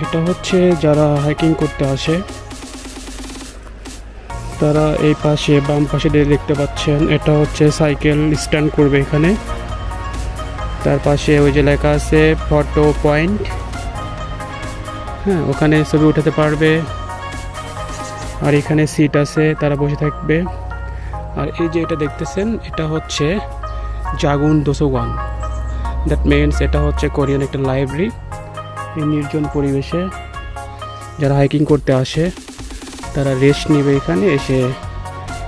এটা হচ্ছে যারা হাইকিং করতে আসে তারা এই পাশে বাম পাশে দেখতে পাচ্ছেন, এটা হচ্ছে সাইকেল স্ট্যান্ড করবে এখানে। তার পাশে ওই যে লেখা আছে ফটো পয়েন্ট, হ্যাঁ ওখানে ছবি উঠাতে পারবে। আর এখানে সিট আছে, তারা বসে থাকবে। আর এই যে এটা দেখতেছেন, এটা হচ্ছে জাগুন দোসোগান, দ্যাট মিনস এটা হচ্ছে কোরিয়ান একটা লাইব্রেরি। এই নির্জন পরিবেশে যারা হাইকিং করতে আসে তারা রেস্ট নেবে এখানে এসে।